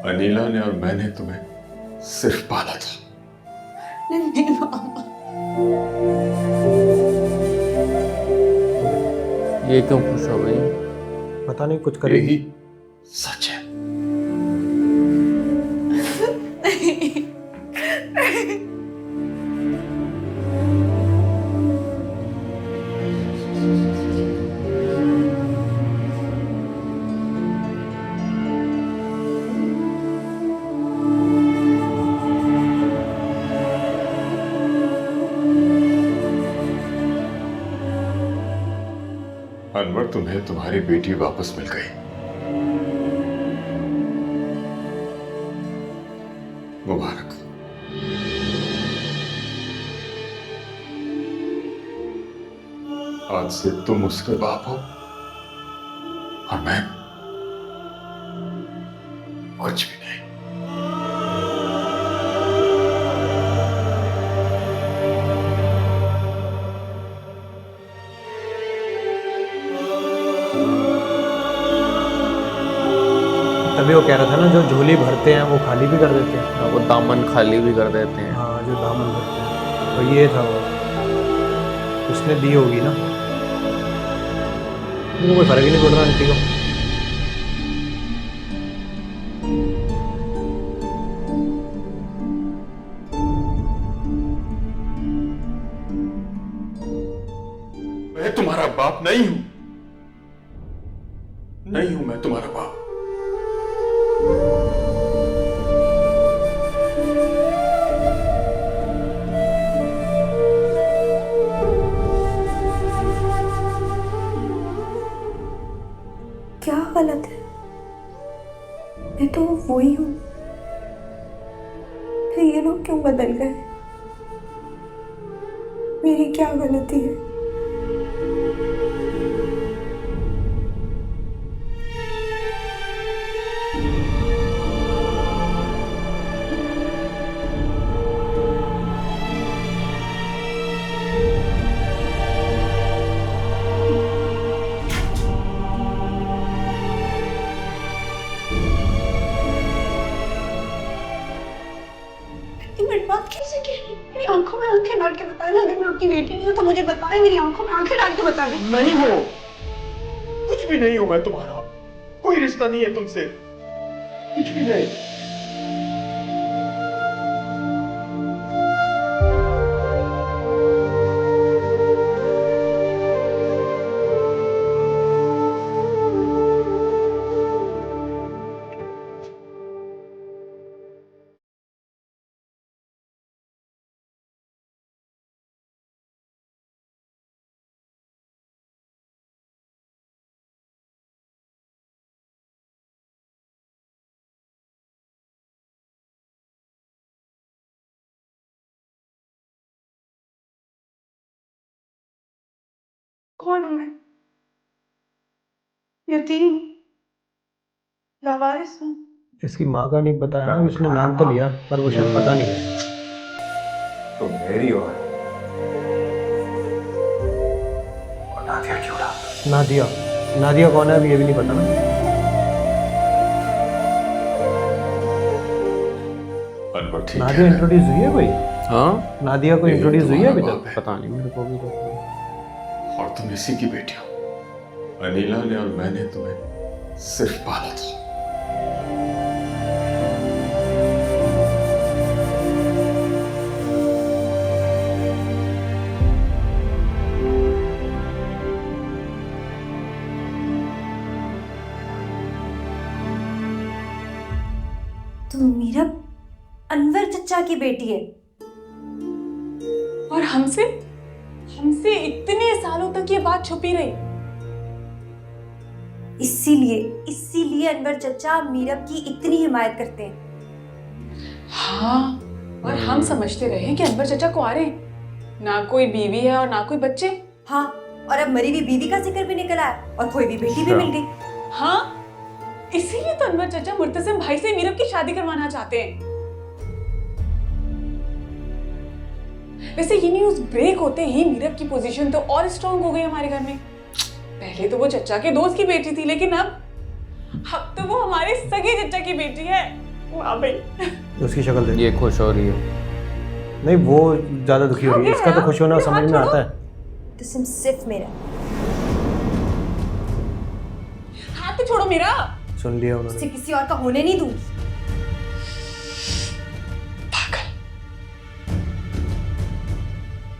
अनीला ने और मैंने तुम्हें सिर्फ पाला था। नहीं मामा, ये क्यों खुश हो गई? पता नहीं कुछ करेगी। यही सच है। अनवर, तुम्हें तुम्हारी बेटी वापस मिल गई। मुबारक। आज से तुम उसके बाप हो और मैं कुछ भी नहीं। तभी वो कह रहा था ना, जो झोली भरते हैं वो खाली भी कर देते हैं। हाँ, वो दामन खाली भी कर देते हैं। हाँ, जो दामन भरते हैं, तो ये था वो, उसने दी होगी ना। मुझे कोई फर्क ही नहीं पड़ रहा आंटी को। मैं तुम्हारा बाप नहीं हूं, नहीं हूं मैं तुम्हारा बाप। क्या गलत है? मैं तो वही हूँ, तो ये लोग क्यों बदल गए? मेरी क्या गलती है? बात कैसे कह रही? मेरी आंखों में आंखें डाल के बताना, अगर मैं आपकी बेटी नहीं हूँ तो मुझे बताएं, मेरी आंखों में आंखें डाल के बताना। नहीं हो, कुछ भी नहीं हूं मैं तुम्हारा। कोई रिश्ता नहीं है तुमसे, कुछ भी नहीं। कौन हूँ मैं? यतीम, लावारिस हूँ। इसकी माँ का नहीं पता है, उसने नाम तो लिया पर वो शायद पता नहीं है। तो मेरी और नादिया क्यों रहा? नादिया, नादिया कौन है अभी ये भी नहीं पता ना। अनवर ठीक नादिया है। इंट्रोड्यूस हुई है कोई? हाँ, नादिया को इंट्रोड्यूस हुई है अभी तुम्हारा तक? बाप है पता नहीं मेरे को भी तो। और तुम इसी की बेटी हो। अनीला ने और मैंने तुम्हें सिर्फ पाला था। तो मीरा अनवर चचा की बेटी है और हमसे हमसे इतने सालों तक ये बात छुपी रही। इसीलिए इसीलिए अनवर चचा मीरब की इतनी हिमायत करते हैं। हाँ, और हम समझते रहे कि अनवर चचा कुंवारे हैं, ना कोई बीवी है और ना कोई बच्चे। हाँ, और अब मरी हुई बीवी का जिक्र भी निकला है और कोई भी बेटी भी मिल गई। हाँ, इसीलिए तो अनवर चचा मुर्तसिम भाई से मीरब की शादी करवाना चाहते हैं। वैसे ये न्यूज़ ब्रेक होते ही मीरब की पोजीशन तो और स्ट्रांग हो गई हमारे घर में। पहले तो वो चचा के दोस्त की बेटी थी, लेकिन अब तो वो हमारे सगे चचा की बेटी है। हाँ भाई, उसकी शक्ल देख। ये खुश हो रही है। नहीं, वो ज्यादा दुखी हो रही है, इसका तो खुश होना समझ में आता है। मुर्तसिम सिर्फ मेरा। हाथ तो छोड़ो मेरा। सुन लिया उसे उन्होंने। किसी और का होने नहीं दूंगी।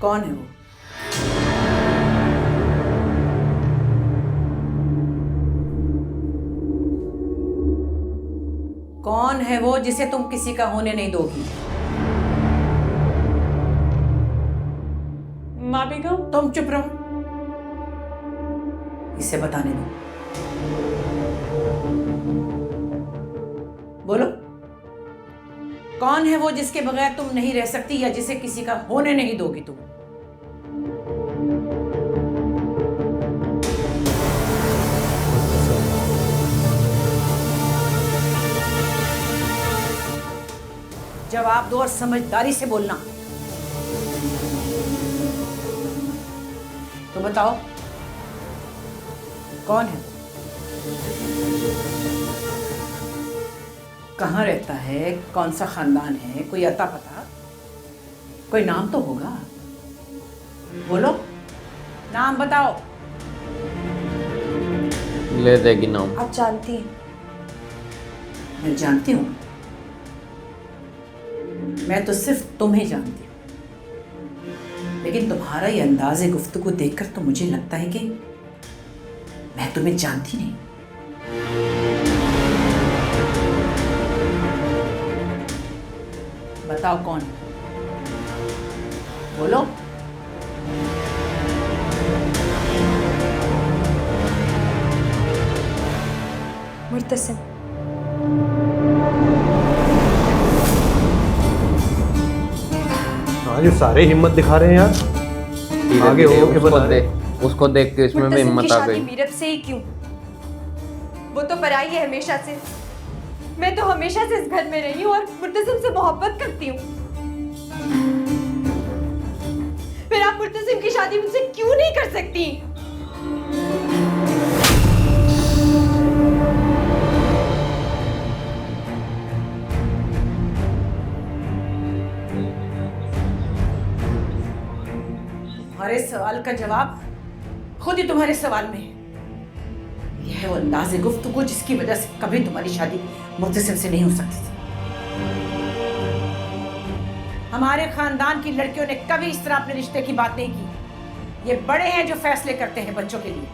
कौन है वो? कौन है वो जिसे तुम किसी का होने नहीं दोगी? माँ बेगम, तुम चुप रहो, इसे बताने दो। बोलो, कौन है वो जिसके बगैर तुम नहीं रह सकती या जिसे किसी का होने नहीं दोगी तुम? जवाब दो और समझदारी से बोलना। तो बताओ, कौन है? कहाँ रहता है? कौन सा खानदान है? कोई अता पता? कोई नाम तो होगा, बोलो, नाम बताओ। ले देगी नाम। आप जानती हैं। मैं जानती हूँ, मैं तो सिर्फ तुम्हें जानती हूँ, लेकिन तुम्हारा ये अंदाज़े गुफ्तगू देखकर तो मुझे लगता है कि मैं तुम्हें जानती नहीं। बताओ कौन? बोलो। मुर्तसिम। हाँ, जो सारे हिम्मत दिखा रहे हैं यार। धीरे आगे धीरे हो के बता रहे। उसको देख के इसमें भी मुर्तसिम की हिम्मत आ शादी गई। मीरब से ही क्यों? वो तो पराई है हमेशा से। मैं तो हमेशा से इस घर में रही हूँ और मुर्तसिम से मोहब्बत करती हूँ। फिर आप मुर्तसिम की शादी मुझसे क्यों नहीं कर सकती? तुम्हारे सवाल का जवाब खुद ही तुम्हारे सवाल में है। यह है वो अंदाज़े गुफ्तगू जिसकी वजह से कभी तुम्हारी शादी मुर्तसिम से नहीं हो सकती थी। हमारे खानदान की लड़कियों ने कभी इस तरह अपने रिश्ते की बात नहीं की। ये बड़े हैं जो फैसले करते हैं बच्चों के लिए,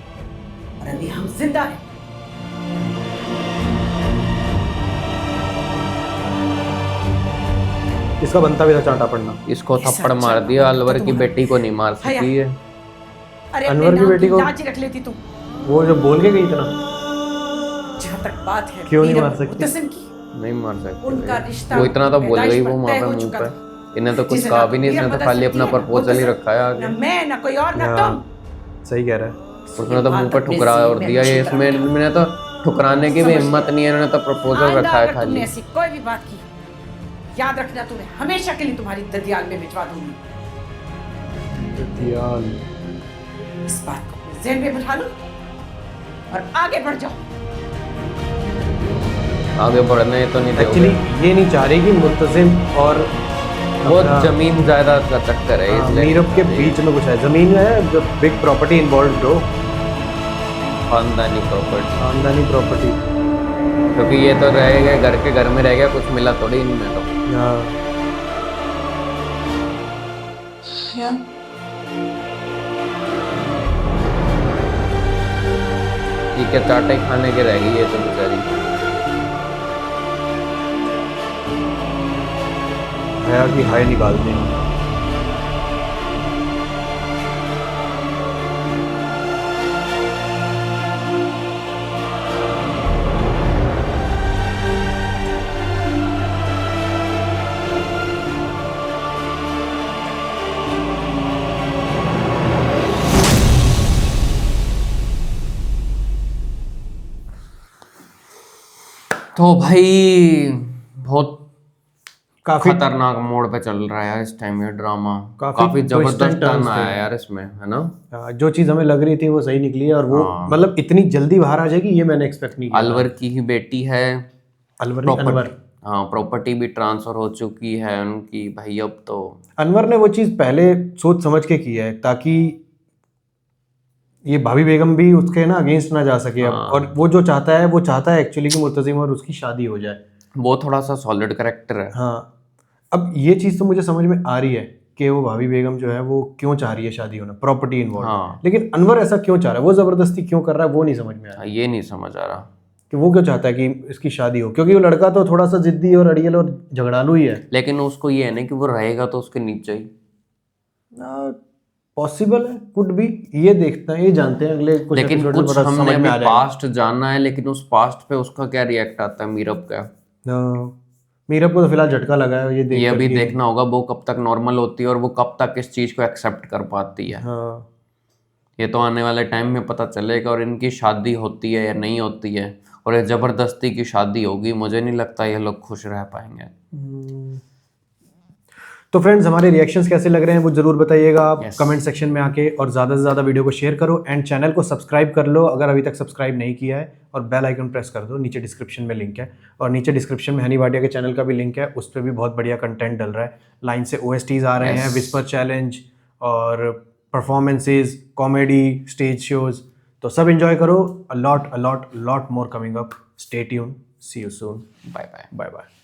और अभी हम जिंदा हैं। इसका बनता भी था चांटा पड़ना। इसको ये थप्पड़ सच्चा मार दिया। मोहब्बत अलवर की तुम्हारा। बेटी को नहीं मार सकी है। अरे अनवर की बेटी को लाज रख लेती तुम। वो जो बोल के गई इतना, जहाँ तक बात है क्यों नहीं मीरब मार सकती? मुर्तसिम की, नहीं मार सकती। उनका रिश्ता वो इतना तो बोल पैदाइश गई पर वो वहां तय पे हो मुंह चुका पे। था। इन्हें तो कुछ जिसे कहा ना भी नहीं, इसने मीरब तो बदल खाली सकती अपना है, प्रपोजल ही मुर्तसिम। रखा है आगे। ना मैं, ना कोई और, ना हाँ, तुम। सही कह रहा है। उसने तो मुंह पे अपने ठुकरा और सीने दिया। ये अच्छी तरह इसमें मैंने तो ठुकराने की भी समझ हिम्मत नहीं है। इन्होंने तो प्रपोजल आइंदा रखा है अगर तुमने खाली। ऐसी कोई भी बात की, याद रखना तुम्हें हमेशा के लिए तुम्हारी ददियाल में भिजवा दूंगी। ददियाल। इस बात को अपने ज़हन में बिठा लो और आगे बढ़ जाओ। आगे बढ़ने तो नहीं एक्चुअली दोगे। ये नहीं चाह रही कि मुर्तसिम और वो अपना- जमीन जायदाद का चक्कर है हाँ, इसलिए। मीरब के बीच में कुछ है। जमीन में है जो बिग प्रॉपर्टी इन्वॉल्व हो, खानदानी प्रॉपर्टी। खानदानी प्रॉपर्टी। क्योंकि ये तो रह गए घर के घर में रह गया, कुछ मिला थोड़ी इनमें तो। हाँ, ठीक है, चाटे खाने के रह गई ये तो बेचारी। हया की हाय निकाल दी। तो भाई बहुत काफी खतरनाक मोड़ पे चल रहा है यार इस टाइम ये ड्रामा। काफी काफी twists and जबरदस्त turns टर्न आया थे। यार इसमें, है ना। जो चीज हमें लग रही थी वो सही निकली है, और वो हाँ। मतलब इतनी जल्दी बाहर आ जाएगी ये मैंने एक्सपेक्ट नहीं किया। अलवर की ही बेटी है। अलवर नहीं, अनवर। हाँ प्रॉपर्टी भी ट्रांसफर हो चुकी है उनकी भाई, अब तो अनवर ने वो चीज़ पहले सोच समझ के की है ताकि ये भाभी बेगम भी उसके ना अगेंस्ट ना जा सके अब। हाँ। और वो जो चाहता है, वो चाहता है एक्चुअली कि मुर्तजिम और उसकी शादी हो जाए। वो थोड़ा सा सॉलिड कैरेक्टर है। हाँ, अब ये चीज़ तो मुझे समझ में आ रही है कि वो भाभी बेगम जो है वो क्यों चाह रही है शादी होना, प्रॉपर्टी इन्वॉल्व। हाँ। लेकिन अनवर ऐसा क्यों चाह रहा है, वो ज़बरदस्ती क्यों कर रहा है, वो नहीं समझ में आ रहा ये नहीं समझ आ रहा। कि वो क्यों चाहता है कि इसकी शादी हो, क्योंकि वो लड़का तो थोड़ा सा जिद्दी और अड़ियल और झगड़ालू ही है। लेकिन उसको ये है ना कि वो रहेगा तो उसके नीचे ही। पॉसिबल है, कुड भी, ये देखते हैं, ये जानते हैं अगले कुछ लेकिन एपिसोड में कुछ पता हमने समझ अभी में आ जाएगा। पास्ट जानना है, लेकिन उस पास्ट पे उसका क्या रिएक्ट आता है मीरब का, मीरब को तो फिलहाल झटका लगा है ये देख ये अभी करके। देखना होगा वो कब तक नॉर्मल होती है और वो कब तक इस चीज को एक्सेप्ट कर पाती है। हाँ, ये तो आने वाले टाइम में पता चलेगा। और इनकी शादी होती है या नहीं होती है, और ये जबरदस्ती की शादी होगी, मुझे नहीं लगता ये लोग खुश रह पाएंगे। तो फ्रेंड्स हमारे रिएक्शंस कैसे लग रहे हैं वो जरूर बताइएगा आप Yes. कमेंट सेक्शन में आके, और ज़्यादा से ज़्यादा वीडियो को शेयर करो एंड चैनल को सब्सक्राइब कर लो अगर अभी तक सब्सक्राइब नहीं किया है, और बेल आइकन प्रेस कर दो, नीचे डिस्क्रिप्शन में लिंक है। और नीचे डिस्क्रिप्शन में हनी भाटिया के चैनल का भी लिंक है, उस पर भी बहुत बढ़िया कंटेंट डल रहा है। लाइन से OSTs आ रहे हैं, Yes. विस्पर चैलेंज और परफॉर्मेंसेज, कॉमेडी, स्टेज शोज, तो सब इंजॉय करो। A lot more coming up. Stay tune, see you soon, bye bye. Bye bye.